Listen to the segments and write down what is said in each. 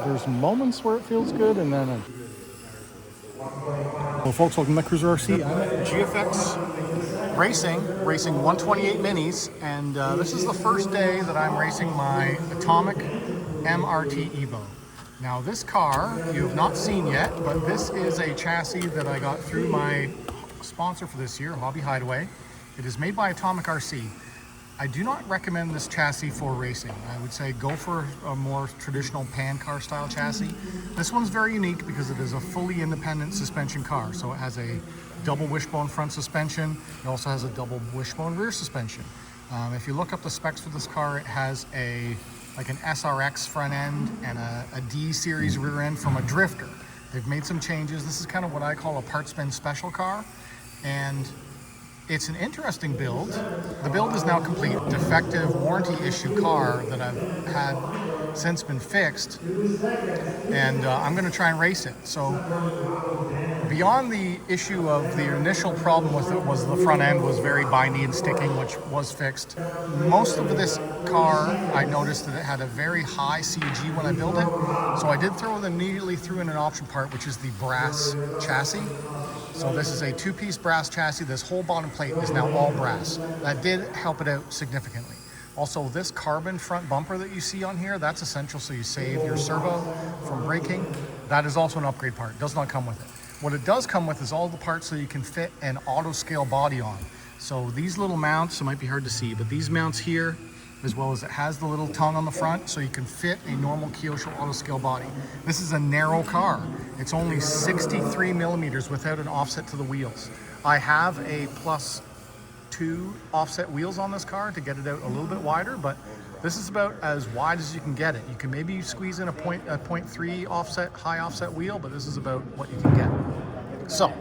There's moments where it feels good, and then well, folks, welcome to Netcruzer RC. I'm at GFX racing 128 minis, and this is the first day that I'm racing my Atomic MRT EVO. Now, this car you have not seen yet, but this is a chassis that I got through my sponsor for this year, Hobby Hideaway. It is made by Atomic RC. I do not recommend this chassis for racing. I would say go for a more traditional pan car style chassis. This one's very unique because it is a fully independent suspension car. So it has a double wishbone front suspension. It also has a double wishbone rear suspension. If you look up the specs for this car, it has like an SRX front end and a D series rear end from a drifter. They've made some changes. This is kind of what I call a part spin special car. And it's an interesting build. The build is now complete. Defective warranty issue car that I've had since been fixed, and I'm going to try and race it. So beyond the issue of the initial problem with it was the front end was very bindy and sticking, which was fixed. Most of this car, I noticed that it had a very high CG when I built it. So I did immediately threw in an option part, which is the brass chassis. So this is a two-piece brass chassis. This whole bottom plate is now all brass. That did help it out significantly. Also, this carbon front bumper that you see on here, that's essential so you save your servo from breaking. That is also an upgrade part. It does not come with it. What it does come with is all the parts so you can fit an auto scale body on. So these little mounts, it might be hard to see, but these mounts here, as well as it has the little tongue on the front so you can fit a normal Kyosho auto scale body. This is a narrow car. It's only 63 millimeters without an offset to the wheels. I have a +2 offset wheels on this car to get it out a little bit wider, but this is about as wide as you can get it. You can maybe squeeze in a 0.3 offset, high offset wheel, but this is about what you can get. So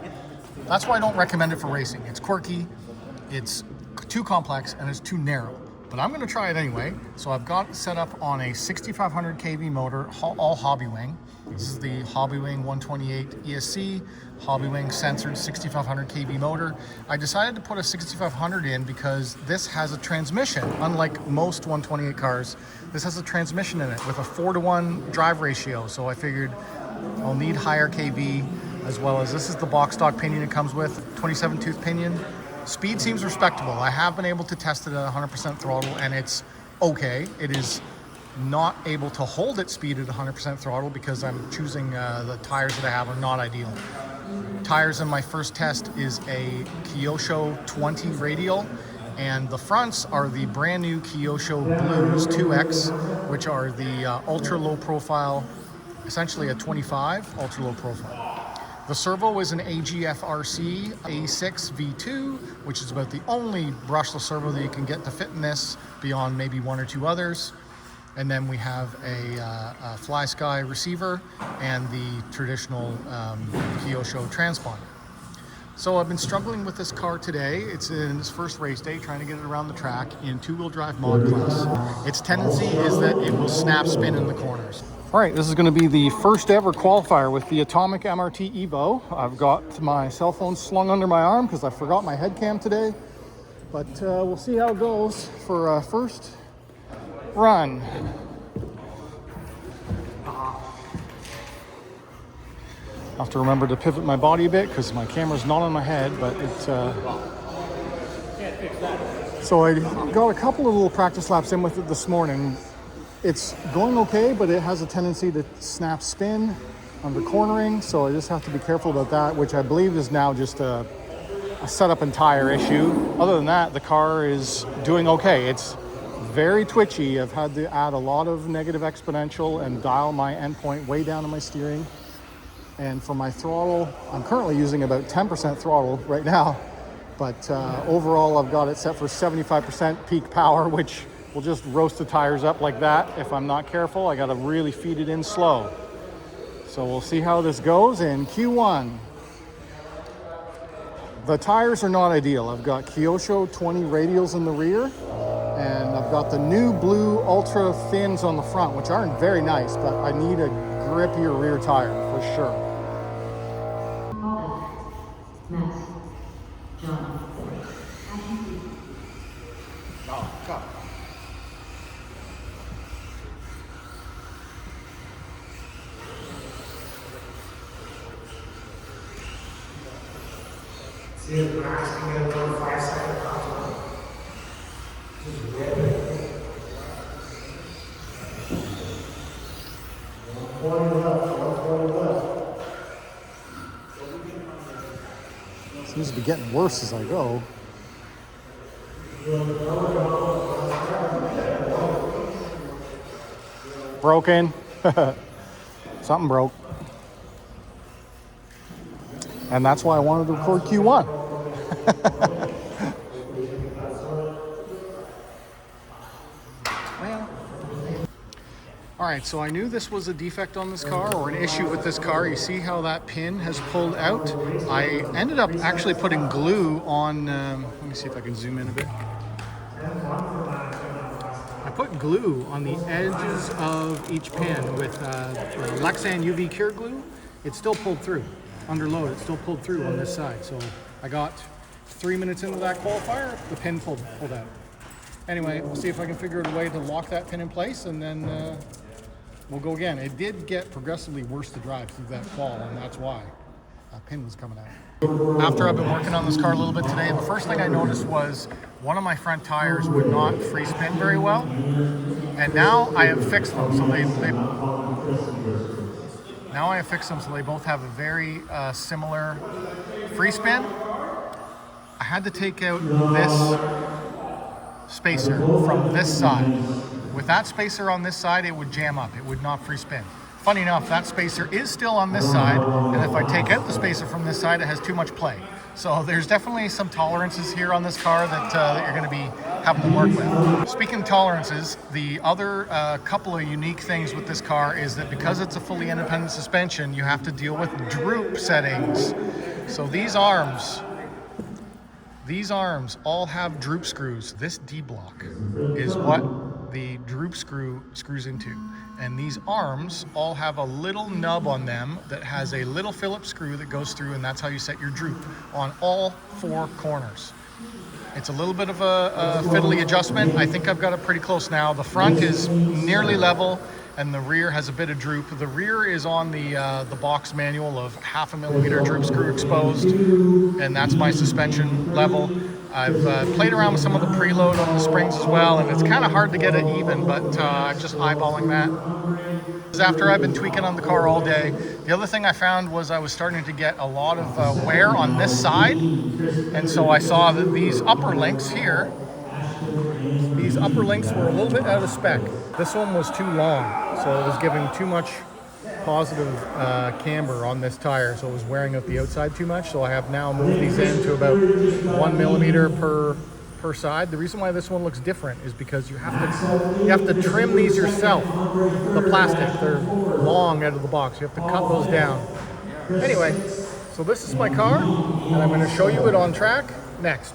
that's why I don't recommend it for racing. It's quirky, it's too complex, and it's too narrow. But I'm going to try it anyway. So I've got it set up on a 6500 kV motor, all Hobbywing. This is the Hobbywing 128 ESC, Hobbywing censored 6500 kV motor. I decided to put a 6500 in because this has a transmission. Unlike most 128 cars, this has a transmission in it with a 4-to-1 drive ratio. So I figured I'll need higher kV, as well as this is the box stock pinion it comes with, 27 tooth pinion. Speed seems respectable. I have been able to test it at 100% throttle, and it's okay. It is not able to hold its speed at 100% throttle because I'm choosing the tires that I have are not ideal. Tires in my first test is a Kyosho 20 radial, and the fronts are the brand new Kyosho Blues 2X, which are the ultra low profile, essentially a 25 ultra low profile. The servo is an AGF RC A6 V2, which is about the only brushless servo that you can get to fit in this beyond maybe one or two others. And then we have a FlySky receiver and the traditional Kyosho transponder. So I've been struggling with this car today. It's in its first race day, trying to get it around the track in two-wheel drive mod class. Its tendency is that it will snap spin in the corners. All right, this is going to be the first ever qualifier with the Atomic MRT EVO. I've got my cell phone slung under my arm because I forgot my head cam today. But we'll see how it goes for first run. I have to remember to pivot my body a bit because my camera's not on my head, but it's... So I got a couple of little practice laps in with it this morning. It's going okay, but it has a tendency to snap spin under cornering, so I just have to be careful about that, which I believe is now just a setup and tire issue. Other than that, the car is doing okay. It's very twitchy. I've had to add a lot of negative exponential and dial my endpoint way down on my steering. And for my throttle, I'm currently using about 10% throttle right now, but overall I've got it set for 75% peak power, which will just roast the tires up like that. If I'm not careful, I gotta really feed it in slow. So we'll see how this goes in Q1. The tires are not ideal. I've got Kyosho 20 radials in the rear, and I've got the new blue ultra thins on the front, which aren't very nice, but I need a grippier rear tire for sure. Seems to be getting worse as I go. Broken. Something broke. And that's why I wanted to record Q1. Well. Alright, so I knew this was a defect on this car, or an issue with this car. You see how that pin has pulled out? I ended up actually putting glue on, let me see if I can zoom in a bit. I put glue on the edges of each pin with Lexan UV cure glue. It still pulled through. Under load, it still pulled through on this side. So I got 3 minutes into that qualifier, the pin pulled out. Anyway, we'll see if I can figure out a way to lock that pin in place, and then we'll go again. It did get progressively worse to drive through that fall, and that's why that pin was coming out. After I've been working on this car a little bit today, the first thing I noticed was one of my front tires would not free spin very well, and now I have fixed them. So now I have fixed them so they both have a very similar free spin. I had to take out this spacer from this side. With that spacer on this side, it would jam up. It would not free spin. Funny enough, that spacer is still on this side, and if I take out the spacer from this side, it has too much play. So there's definitely some tolerances here on this car that you're going to be having to work with. Speaking of tolerances, the other couple of unique things with this car is that because it's a fully independent suspension, you have to deal with droop settings. So these arms all have droop screws. This D-block is what the droop screw screws into. And these arms all have a little nub on them that has a little Phillips screw that goes through, and that's how you set your droop on all 4 corners. It's a little bit of a fiddly adjustment. I think I've got it pretty close now. The front is nearly level, and the rear has a bit of droop. The rear is on the box manual of 0.5 millimeter droop screw exposed, and that's my suspension level. I've played around with some of the preload on the springs as well, and it's kind of hard to get it even, but I'm just eyeballing that. After I've been tweaking on the car all day, the other thing I found was I was starting to get a lot of wear on this side, and so I saw that these upper links here, these upper links were a little bit out of spec. This one was too long, so it was giving too much positive camber on this tire, so it was wearing out the outside too much. So I have now moved these in to about 1 millimeter per side. The reason why this one looks different is because you have to trim these yourself. The plastic, they're long out of the box. You have to cut those down. Anyway, so this is my car, and I'm going to show you it on track next.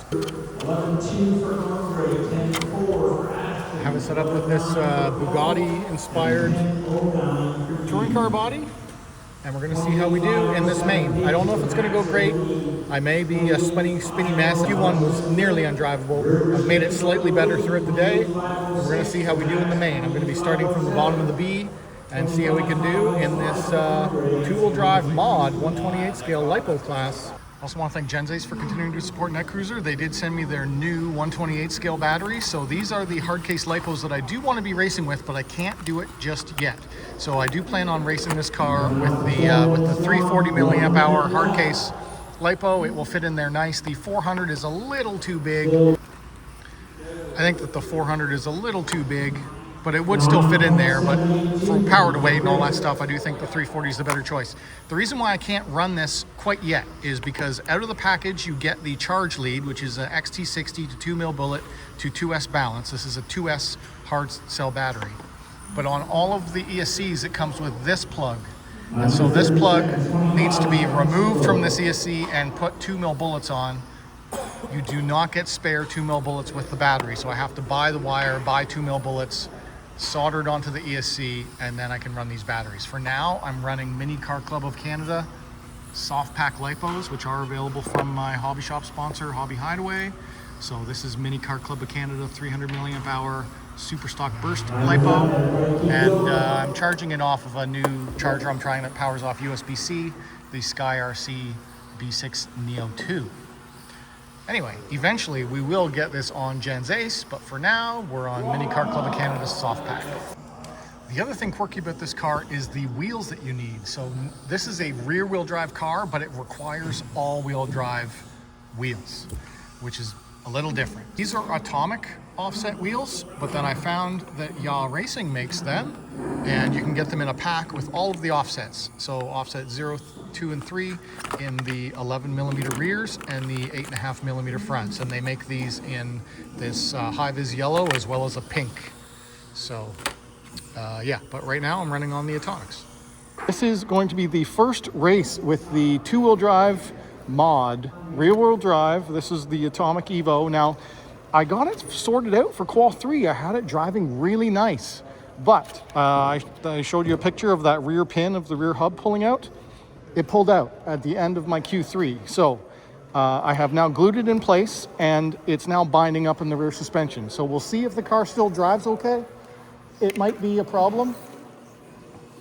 I have it set up with this Buggy inspired touring car body, and we're going to see how we do in this main. I don't know if it's going to go great. I may be a spinny mess. Q1 was nearly undrivable. I've made it slightly better throughout the day. We're going to see how we do in the main. I'm going to be starting from the bottom of the B and see how we can do in this two-wheel drive mod 128 scale LiPo class. I also want to thank Genzace for continuing to support Netcruzer. They did send me their new 128 scale batteries. So these are the hard case LiPos that I do want to be racing with, but I can't do it just yet. So I do plan on racing this car with the 340 milliamp hour hard case LiPo. It will fit in there nice. The 400 is a little too big. I think that the 400 is a little too big, but it would still fit in there. But for power to weight and all that stuff, I do think the 340 is the better choice. The reason why I can't run this quite yet is because out of the package, you get the charge lead, which is an XT60 to 2 mil bullet to 2S balance. This is a 2S hard cell battery. But on all of the ESCs, it comes with this plug. And so this plug needs to be removed from this ESC and put 2 mil bullets on. You do not get spare 2 mil bullets with the battery. So I have to buy the wire, buy 2 mil bullets, soldered onto the ESC, and then I can run these batteries. For now, I'm running Mini Car Club of Canada soft pack LiPos, which are available from my hobby shop sponsor, Hobby Hideaway. So this is Mini Car Club of Canada 300 milliamp hour super stock burst LiPo, and I'm charging it off of a new charger I'm trying that powers off USB-C, the SkyRC B6 Neo 2. Anyway, eventually we will get this on Gen's Ace, but for now, we're on Mini Kart Club of Canada's soft pack. The other thing quirky about this car is the wheels that you need. So this is a rear-wheel drive car, but it requires all-wheel drive wheels, which is a little different. These are atomic offset wheels, but then I found that Yaw Racing makes them, and you can get them in a pack with all of the offsets. So offset 0, 2, and 3 in the 11mm rears and the 8.5mm fronts. And they make these in this high-vis yellow as well as a pink. So yeah, but right now I'm running on the atomics. This is going to be the first race with the two-wheel drive mod, rear-wheel drive. This is the Atomic EVO. Now, I got it sorted out for Qual 3. I had it driving really nice, but I showed you a picture of that rear pin of the rear hub pulling out. It pulled out at the end of my Q3. So I have now glued it in place, and it's now binding up in the rear suspension. So we'll see if the car still drives okay. It might be a problem,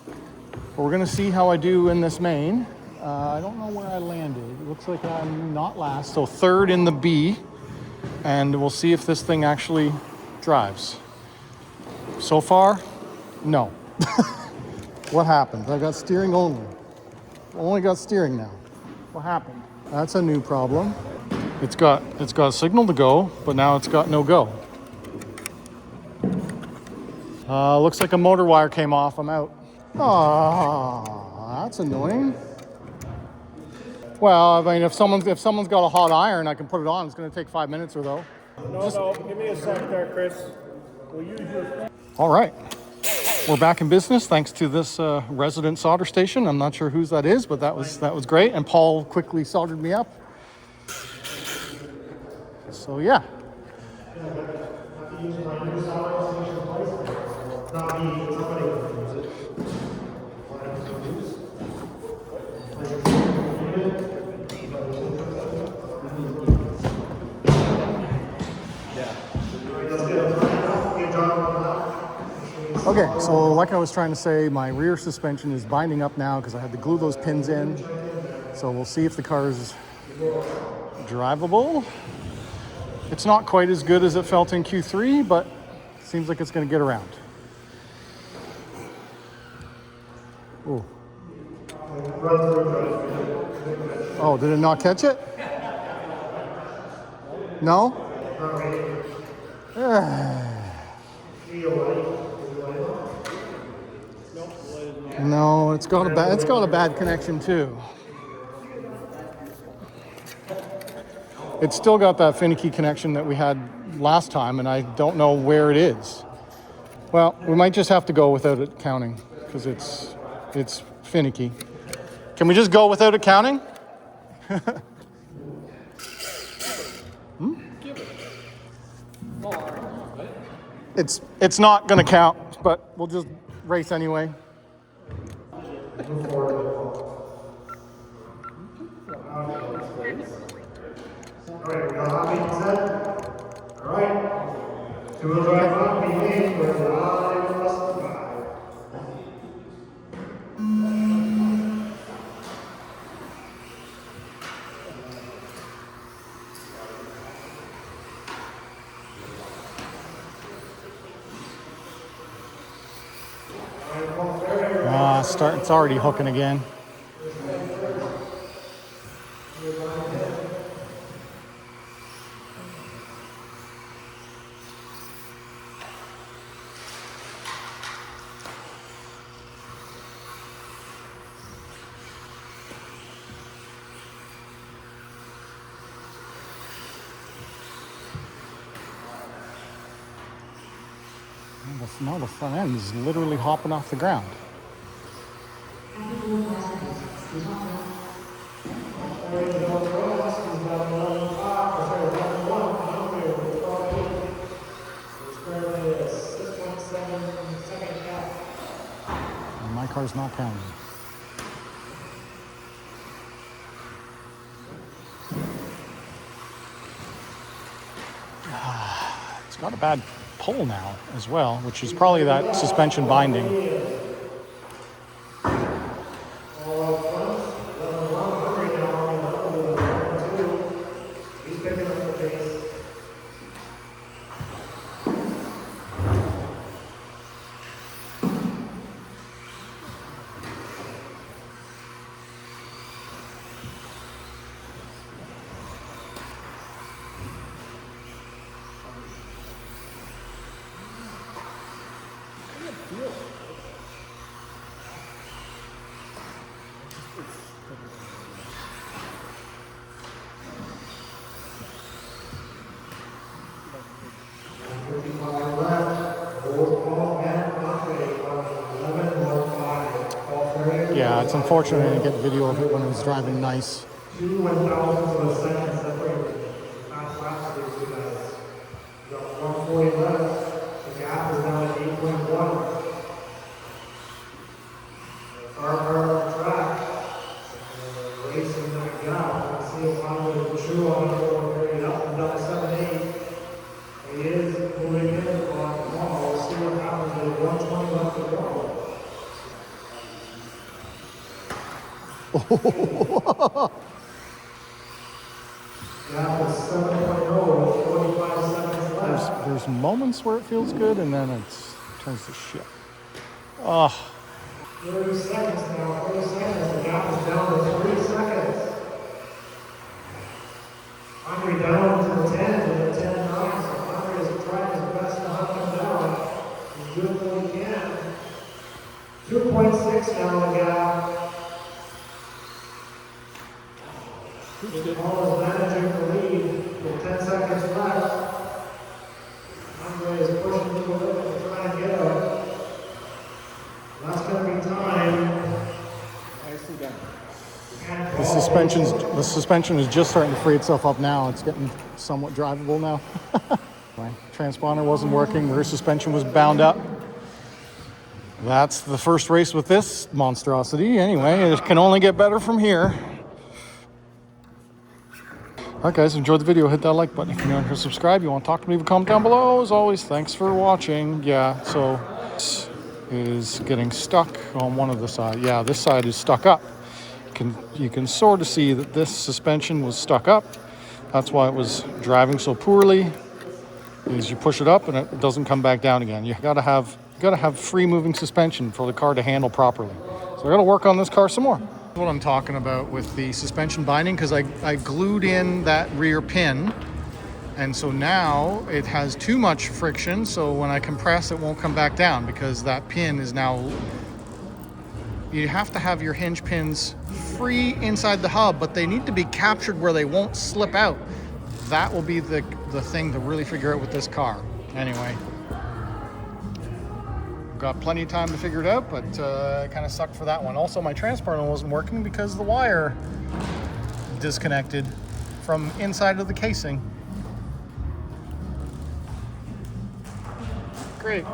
but we're gonna see how I do in this main. I don't know where I landed. It looks like I'm not last, so third in the B, and we'll see if this thing actually drives. So far, no. What happened? I got steering only. Only got steering now. What happened? That's a new problem. It's got a signal to go, but now it's got no go. Looks like a motor wire came off. I'm out. Oh, that's annoying. Well, I mean, if someone's got a hot iron, I can put it on. It's going to take 5 minutes or though. No, give me a sec there, Chris. We'll use your... All right. We're back in business thanks to this resident solder station. I'm not sure whose that is, but that was great. And Paul quickly soldered me up. So yeah. Okay, so like I was trying to say, my rear suspension is binding up now because I had to glue those pins in. So we'll see if the car is drivable. It's not quite as good as it felt in Q3, but it seems like it's going to get around. Ooh. Oh, did it not catch it? No? No, it's got a bad connection too. It's still got that finicky connection that we had last time, and I don't know where it is. Well, we might just have to go without it counting because it's finicky. Can we just go without it counting? It's not going to count, but we'll just race anyway. It's already hooking again. Now the front end is literally hopping off the ground. And my car's not counting. It's got a bad pull now as well, which is probably that suspension binding. feel. Yeah, it's unfortunate I didn't get video of it when it was driving nice. 2 1,000ths of a second separated fast laps of these two guys. You got 140 left. The gap is now at 8.1. Far apart on the track. Racing that gap. Let's see if I'm going to chew on it or carry it up and down 7-8. He is moving in on the ball. We'll see what happens with 120 left to go. Gap is 7.0 with 45 seconds left. There's moments where it feels good, and then it turns to shit. Oh, 30 seconds now, 30 seconds. The gap is down to 3 seconds. Andre down to the 10 with a 10-9. So Andre is trying his best to hunt him down. He's doing what he can. 2.6 now the gap. Paul is managing the lead with 10 seconds left. Andre is pushing to the limit to try and get him. That's going to be time. Nicely done. the suspension is just starting to free itself up now. It's getting somewhat drivable now. My transponder wasn't working. Rear suspension was bound up. That's the first race with this monstrosity. Anyway, it can only get better from here. All right, guys, enjoyed the video. Hit that like button if you're not here. Subscribe. You want to talk to me, leave a comment down below. As always, thanks for watching. Yeah, so this is getting stuck on one of the sides. Yeah, this side is stuck up. You can sort of see that this suspension was stuck up. That's why it was driving so poorly. Is you push it up and it doesn't come back down again. You gotta have free moving suspension for the car to handle properly. So I gotta work on this car some more. That's what I'm talking about with the suspension binding, because I glued in that rear pin, and so now it has too much friction, so when I compress it won't come back down because that pin is now. You have to have your hinge pins free inside the hub, but they need to be captured where they won't slip out. That will be the thing to really figure out with this car. Anyway, got plenty of time to figure it out, but it kind of sucked for that one. Also, my transponder wasn't working because the wire disconnected from inside of the casing. Great.